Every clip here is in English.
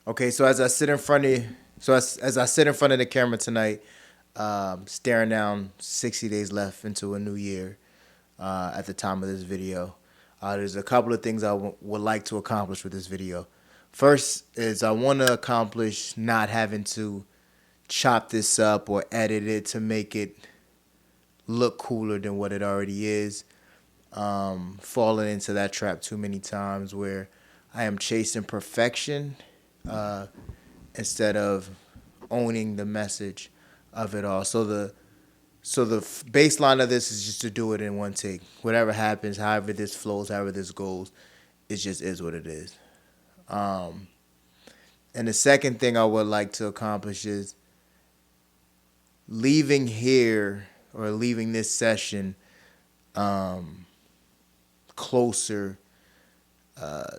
Okay, so as I sit in front of as I sit in front of the camera tonight, staring down 60 days left into a new year, at the time of this video, there's a couple of things I would like to accomplish with this video. First is I want to accomplish not having to chop this up or edit it to make it look cooler than what it already is. Falling into that trap too many times where I am chasing perfection uh, instead of owning the message of it all. So the baseline of this is just to do it in one take. Whatever happens, however this flows, however this goes, it just is what it is. Um, and the second thing I would like to accomplish is leaving here or leaving this session um, closer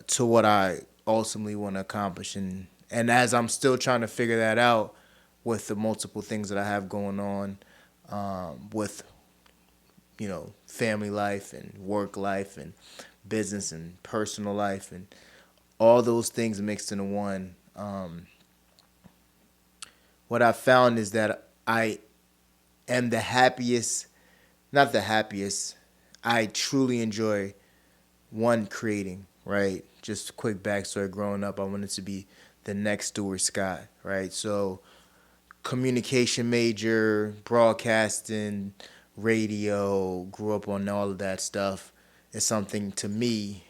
to what I ultimately want to accomplish. And as I'm still trying to figure that out with the multiple things that I have going on, with family life and work life and business and personal life and all those things mixed into one. What I found is that I am the happiest, not the happiest. I truly enjoy one creating, right? Just a quick backstory. Growing up, I wanted to be the next Stuart Scott, right? So communication major, broadcasting, radio, grew up on all of that stuff. Is something to me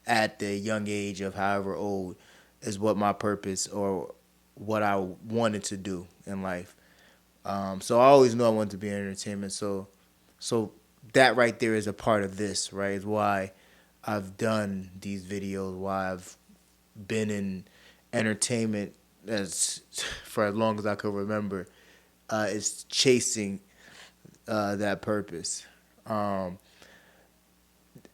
at the young age of however old is what my purpose or what I wanted to do in life. So I always knew I wanted to be in entertainment. So that right there is a part of this, right? Is why I've done these videos, why I've been in entertainment as for as long as I could remember. Is chasing that purpose. Um,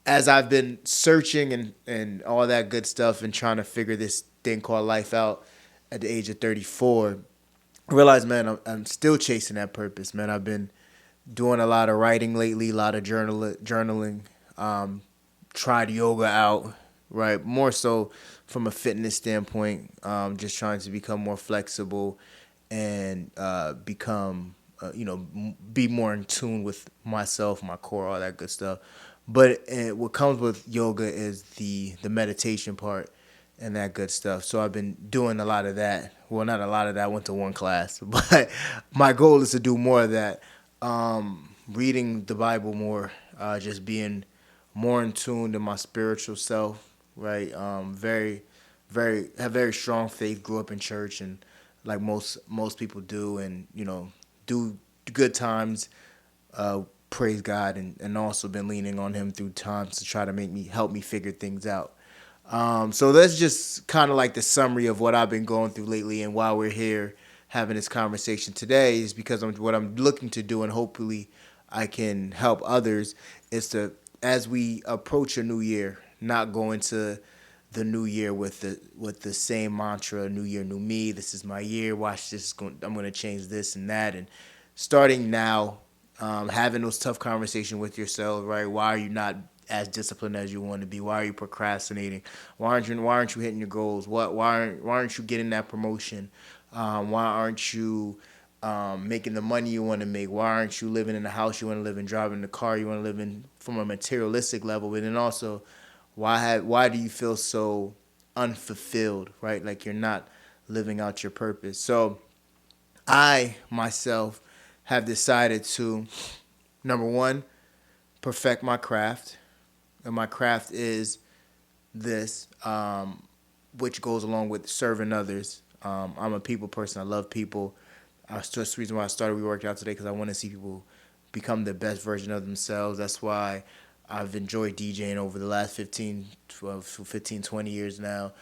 as I've been searching and all that good stuff and trying to figure this thing called life out at the age of 34, I realized, man, I'm still chasing that purpose, man. I've been doing a lot of writing lately, a lot of journaling. Um, Tried yoga out, right? More so from a fitness standpoint, just trying to become more flexible and become, be more in tune with myself, my core, all that good stuff. But what comes with yoga is the meditation part and that good stuff. So I've been doing a lot of that. Well, not a lot of that. I went to one class, but my goal is to do more of that. Reading the Bible more, just being more in tune to my spiritual self. Right. Have very strong faith. Grew up in church and like most people do, and do good times. Praise God, and also been leaning on Him through times to try to help me figure things out. So that's just kind of like the summary of what I've been going through lately, and why we're here having this conversation today is because what I'm looking to do, and hopefully I can help others, is to, as we approach a new year, not go into the new year with the same mantra, new year, new me. This is my year. Watch this. I'm going to change this and that, and starting now, having those tough conversations with yourself, right? Why are you not as disciplined as you want to be? Why are you procrastinating? Why aren't you hitting your goals? Why aren't you getting that promotion? Why aren't you making the money you want to make? Why aren't you living in the house you want to live in, driving the car you want to live in from a materialistic level? But then also, why do you feel so unfulfilled, right? Like you're not living out your purpose. So I myself have decided to, number one, perfect my craft, and my craft is this, which goes along with serving others. I'm a people person. I love people. That's just the reason why I started We Worked Out today, because I want to see people become the best version of themselves. That's why I've enjoyed DJing over the last 20 years now,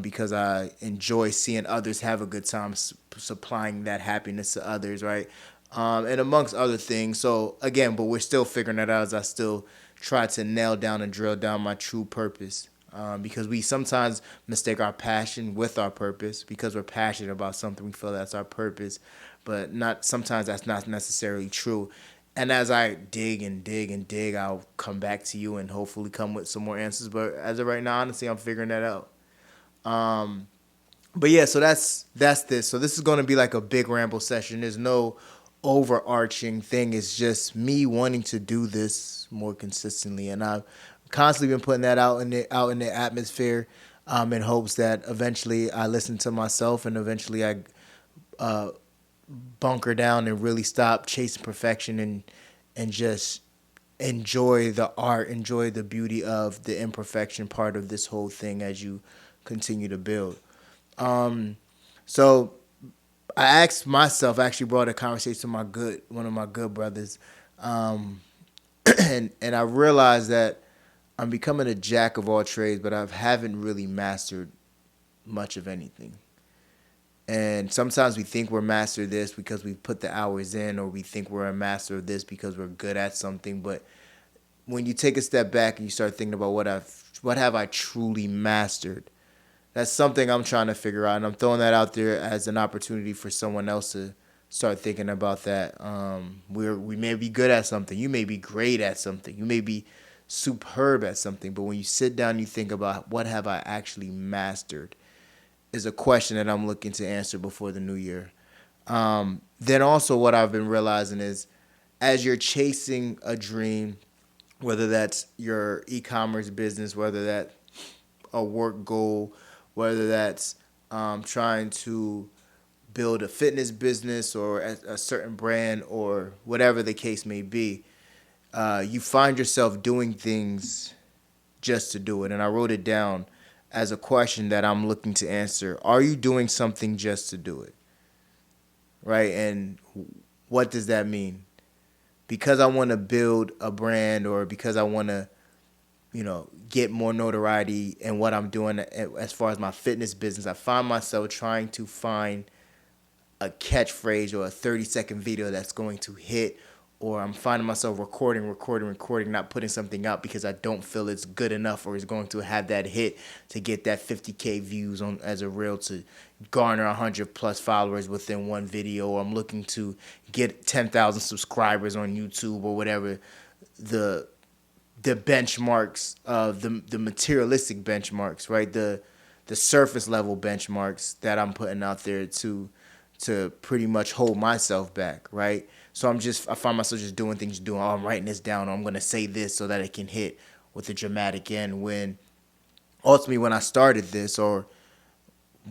because I enjoy seeing others have a good time, supplying that happiness to others, right? And amongst other things. So, again, but we're still figuring that out as I still try to nail down and drill down my true purpose. Because we sometimes mistake our passion with our purpose. Because we're passionate about something, we feel that's our purpose, but not sometimes that's not necessarily true. And as I dig and dig and dig, I'll come back to you and hopefully come with some more answers. But as of right now, honestly, I'm figuring that out. But yeah, so that's this. So this is going to be like a big ramble session. There's no overarching thing. It's just me wanting to do this more consistently, and I've constantly been putting that out in the atmosphere, in hopes that eventually I listen to myself and eventually I uh, bunker down and really stop chasing perfection and just enjoy the art, enjoy the beauty of the imperfection part of this whole thing as you continue to build. Um, so I asked myself, I actually brought a conversation to one of my good brothers, um, and I realized that I'm becoming a jack of all trades, but I haven't really mastered much of anything. And sometimes we think we're master of this because we put the hours in, or we think we're a master of this because we're good at something. But when you take a step back and you start thinking about what have I truly mastered, that's something I'm trying to figure out, and I'm throwing that out there as an opportunity for someone else to start thinking about that. We may be good at something, you may be great at something, you may be superb at something, but when you sit down, and you think about what have I actually mastered, is a question that I'm looking to answer before the new year. Then also, what I've been realizing is, as you're chasing a dream, whether that's your e-commerce business, whether that's a work goal, whether that's trying to build a fitness business or a certain brand or whatever the case may be, you find yourself doing things just to do it. And I wrote it down as a question that I'm looking to answer. Are you doing something just to do it? Right? And what does that mean? Because I want to build a brand, or because I want to, get more notoriety in what I'm doing as far as my fitness business, I find myself trying to find a catchphrase or a 30-second video that's going to hit, or I'm finding myself recording, not putting something out because I don't feel it's good enough or is going to have that hit to get that 50K views on as a reel, to garner 100 plus followers within one video, or I'm looking to get 10,000 subscribers on YouTube, or whatever the benchmarks of the materialistic benchmarks, right? The surface level benchmarks that I'm putting out there to pretty much hold myself back, right? So I find myself just doing, oh, I'm writing this down, or I'm gonna say this so that it can hit with a dramatic end. When ultimately, when I started this, or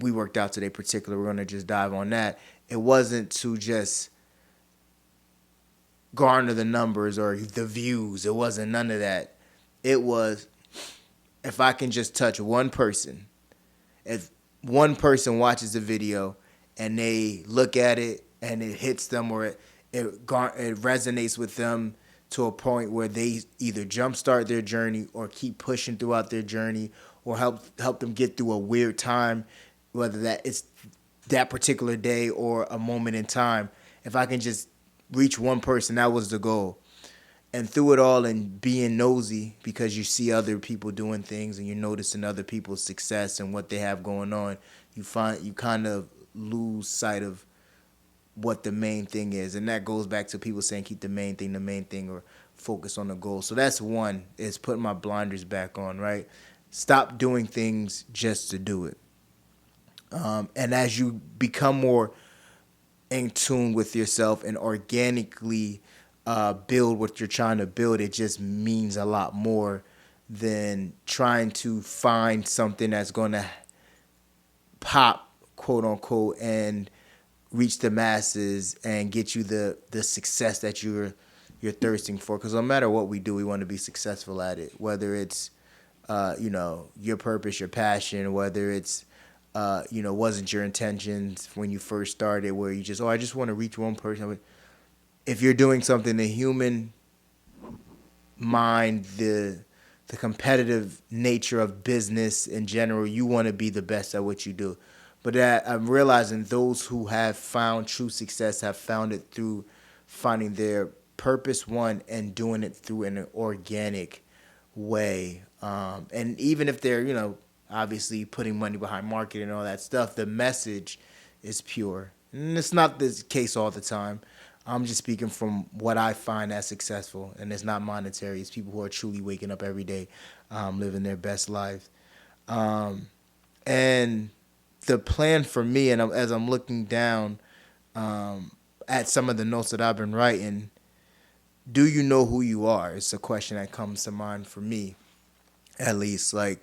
we worked out today particular, we're gonna just dive on that. It wasn't to just garner the numbers or the views. It wasn't none of that. It was, if I can just touch one person, if one person watches the video and they look at it and it hits them, or it resonates with them to a point where they either jumpstart their journey or keep pushing throughout their journey, or help them get through a weird time, whether that it's that particular day or a moment in time. If I can just reach one person, that was the goal. And through it all, and being nosy because you see other people doing things and you're noticing other people's success and what they have going on, you kind of lose sight of what the main thing is. And that goes back to people saying keep the main thing, or focus on the goal. So that's one, is putting my blinders back on, right? Stop doing things just to do it. And as you become more in tune with yourself and organically build what you're trying to build, it just means a lot more than trying to find something that's going to pop, quote unquote, and reach the masses and get you the success that you're thirsting for. Because no matter what we do, we want to be successful at it. Whether it's your purpose, your passion, whether it's wasn't your intentions when you first started, where you just, I just want to reach one person. If you're doing something, the human mind, the competitive nature of business in general, you want to be the best at what you do. But that I'm realizing those who have found true success have found it through finding their purpose, one, and doing it through an organic way. And even if they're, obviously putting money behind marketing and all that stuff, the message is pure. And it's not the case all the time. I'm just speaking from what I find as successful, and it's not monetary. It's people who are truly waking up every day, living their best life. And the plan for me, and as I'm looking down at some of the notes that I've been writing, do you know who you are? It's a question that comes to mind for me, at least. Like,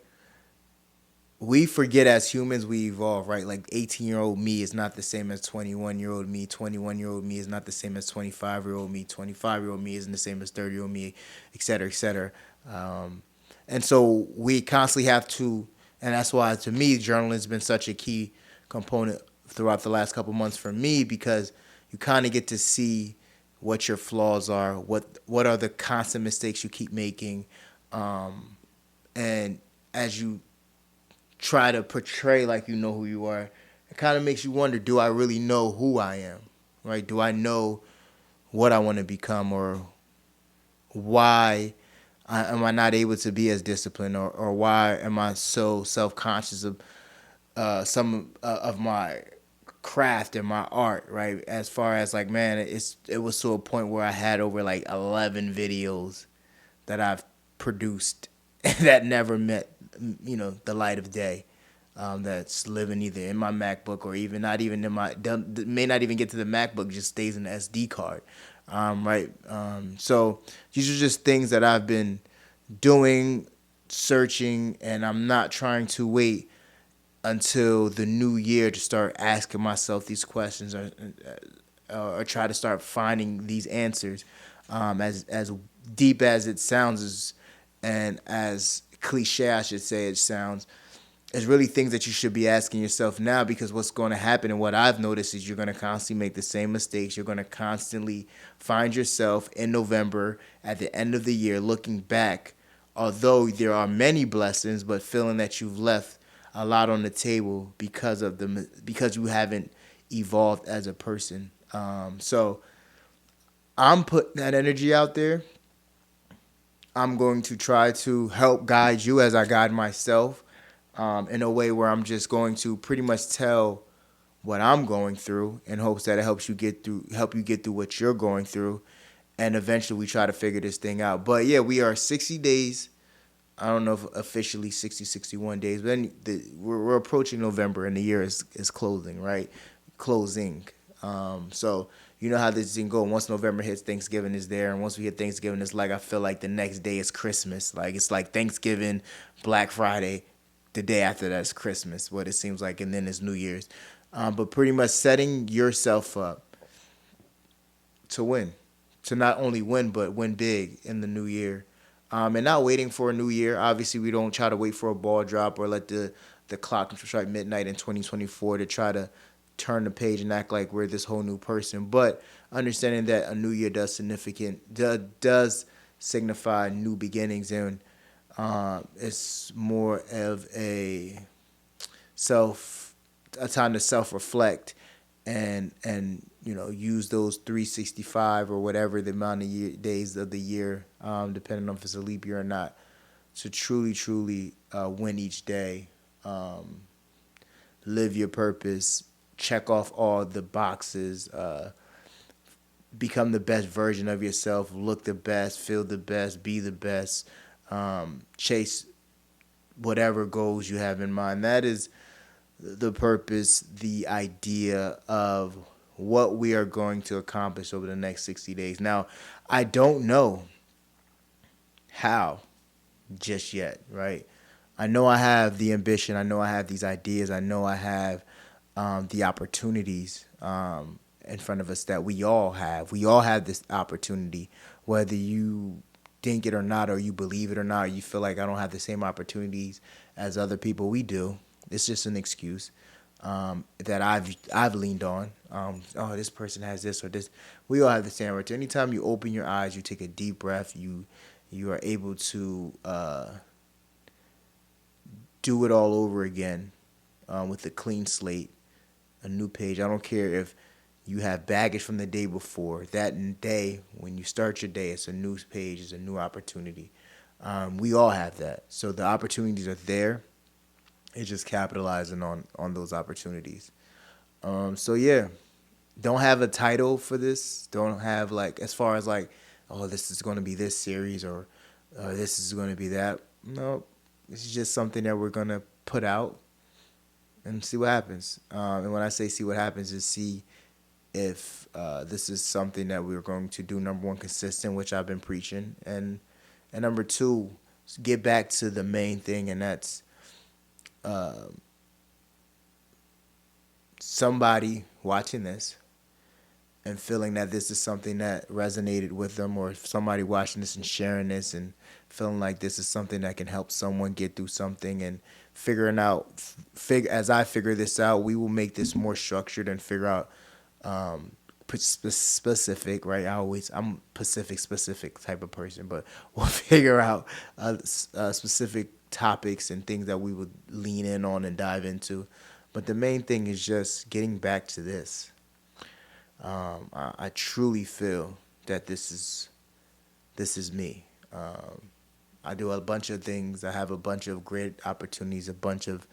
we forget as humans we evolve, right? Like 18-year-old me is not the same as 21-year-old me. 21-year-old me is not the same as 25-year-old me. 25-year-old me isn't the same as 30-year-old me, et cetera, et cetera. And so we constantly have to, and that's why to me, journaling has been such a key component throughout the last couple months for me, because you kind of get to see what your flaws are, what are the constant mistakes you keep making, and as you try to portray like you know who you are, it kind of makes you wonder, do I really know who I am? Right? Do I know what I want to become, or why am I not able to be as disciplined, or why am I so self-conscious of some of my craft and my art, right? As far as like, man, it was to a point where I had over like 11 videos that I've produced that never met, the light of day. That's living either in my MacBook, or even not even in my, may not even get to the MacBook, just stays in the SD card. Right. So these are just things that I've been doing, searching, and I'm not trying to wait until the new year to start asking myself these questions, or try to start finding these answers. As deep as it sounds, and as cliche, I should say, it sounds, it's really things that you should be asking yourself now, because what's going to happen, and what I've noticed, is you're going to constantly make the same mistakes. You're going to constantly find yourself in November at the end of the year looking back, although there are many blessings, but feeling that you've left a lot on the table because you haven't evolved as a person. So I'm putting that energy out there. I'm going to try to help guide you as I guide myself, in a way where I'm just going to pretty much tell what I'm going through, in hopes that it help you get through what you're going through, and eventually we try to figure this thing out. But yeah, we are 60 days. I don't know if officially 60, 61 days, but then we're approaching November, and the year is closing, right? Closing. So you know how this thing go. Once November hits, Thanksgiving is there, and once we hit Thanksgiving, it's like I feel like the next day is Christmas. Like it's like Thanksgiving, Black Friday, the day after that's Christmas. What it seems like, and then it's New Year's. But pretty much setting yourself up to win, to not only win but win big in the new year, and not waiting for a new year. Obviously, we don't try to wait for a ball drop, or let the clock strike midnight in 2024 to try to turn the page and act like we're this whole new person. But understanding that a new year does signify new beginnings, and it's more of self a time to self reflect, and use those 365 or whatever the amount of days of the year, depending on if it's a leap year or not, to truly win each day. Live your purpose, check off all the boxes, become the best version of yourself, look the best, feel the best, be the best, chase whatever goals you have in mind. That is the purpose, the idea of what we are going to accomplish over the next 60 days. Now, I don't know how just yet, right? I know I have the ambition. I know I have these ideas. I know I have the opportunities in front of us that we all have. We all have this opportunity, whether you think it or not, or you believe it or not, or you feel like I don't have the same opportunities as other people. We do. It's just an excuse that I've leaned on. Oh, this person has this or this. We all have the same opportunity. Anytime you open your eyes, you take a deep breath, you are able to do it all over again, with a clean slate, a new page. I don't care if you have baggage from the day before. That day, when you start your day, it's a new page, it's a new opportunity. We all have that. So the opportunities are there. It's just capitalizing on those opportunities. So yeah, don't have a title for this. Don't have like, as far as like, oh, this is going to be this series, or this is going to be that. No, this is just something that we're going to put out. and see what happens. And when I say see what happens, is see if this is something that we're going to do. Number one, consistent, which I've been preaching, and number two, get back to the main thing, and that's somebody watching this and feeling that this is something that resonated with them, or somebody watching this and sharing this and feeling like this is something that can help someone get through something, and figuring out, as I figure this out, we will make this more structured and figure out specific, right? I'm Pacific specific type of person, but we'll figure out specific topics and things that we would lean in on and dive into. But the main thing is just getting back to this. I truly feel that this is me. I do a bunch of things. I have a bunch of great opportunities. A bunch of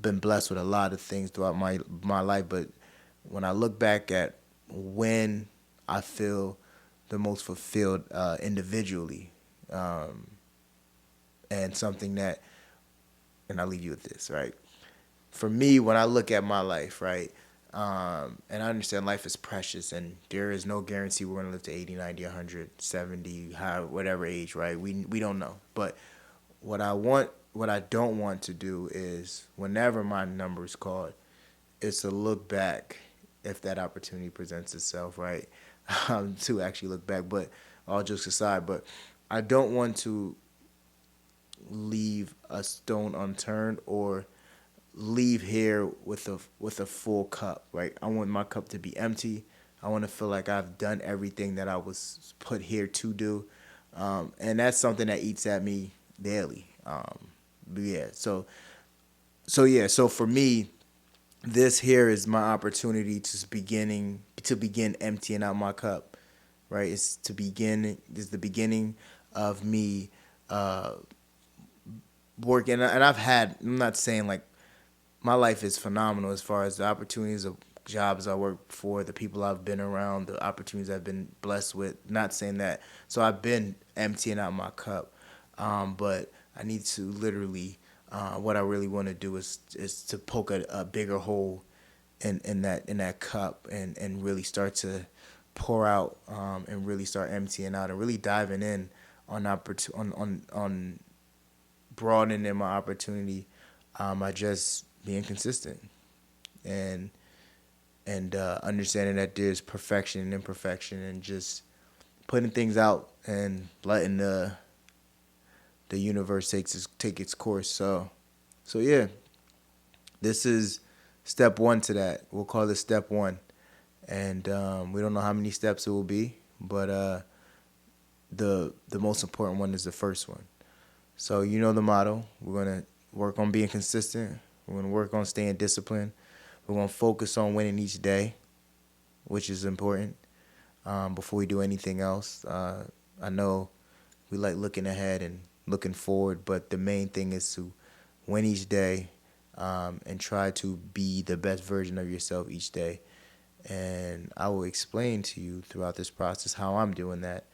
been blessed with a lot of things throughout my life. But when I look back at when I feel the most fulfilled individually, and something that, and I'll leave you with this, right? For me, when I look at my life, right, and I understand life is precious and there is no guarantee we're going to live to 80, 90, 100, 70, whatever age, right? We don't know. But what I don't want to do is, whenever my number is called, is to look back if that opportunity presents itself, right? To actually look back. But all jokes aside, but I don't want to leave a stone unturned, or leave here with a full cup, right? I want my cup to be empty. I want to feel like I've done everything that I was put here to do, and that's something that eats at me daily. Yeah, so for me, this here is my opportunity to begin emptying out my cup, right? It's the beginning of me working, and I'm not saying like my life is phenomenal as far as the opportunities of jobs I work for, the people I've been around, the opportunities I've been blessed with. Not saying that. So I've been emptying out my cup, but I need to literally. What I really want to do is to poke a bigger hole in that cup, and really start to pour out, and really start emptying out and really diving in on broadening my opportunity. I just being consistent, and understanding that there's perfection and imperfection, and just putting things out and letting the universe take its course. So yeah, this is step one to that. We'll call this step one, and we don't know how many steps it will be, but the most important one is the first one. So you know the motto. We're gonna work on being consistent. We're gonna work on staying disciplined. We're gonna focus on winning each day, which is important, before we do anything else. I know we like looking ahead and looking forward, but the main thing is to win each day, and try to be the best version of yourself each day. And I will explain to you throughout this process how I'm doing that,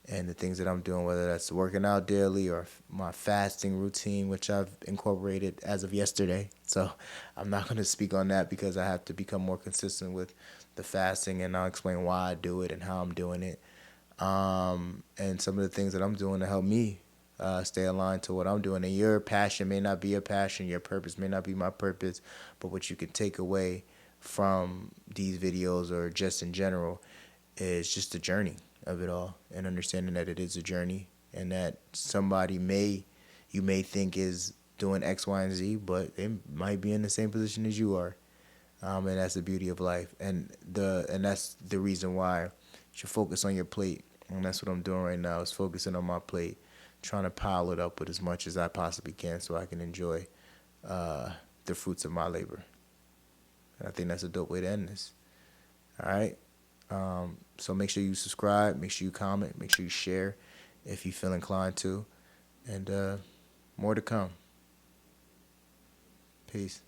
and the things that I'm doing, whether that's working out daily or my fasting routine, which I've incorporated as of yesterday. So I'm not going to speak on that because I have to become more consistent with the fasting, and I'll explain why I do it and how I'm doing it, and some of the things that I'm doing to help me stay aligned to what I'm doing. And your passion may not be your passion, your purpose may not be my purpose, but what you can take away from these videos, or just in general, is just the journey of it all, and understanding that it is a journey, and that you may think is doing X, Y, and Z, but they might be in the same position as you are, and that's the beauty of life, and that's the reason why you should focus on your plate, and that's what I'm doing right now, is focusing on my plate, trying to pile it up with as much as I possibly can, so I can enjoy the fruits of my labor. And I think that's a dope way to end this. All right. So make sure you subscribe, make sure you comment, make sure you share if you feel inclined to, and more to come. Peace.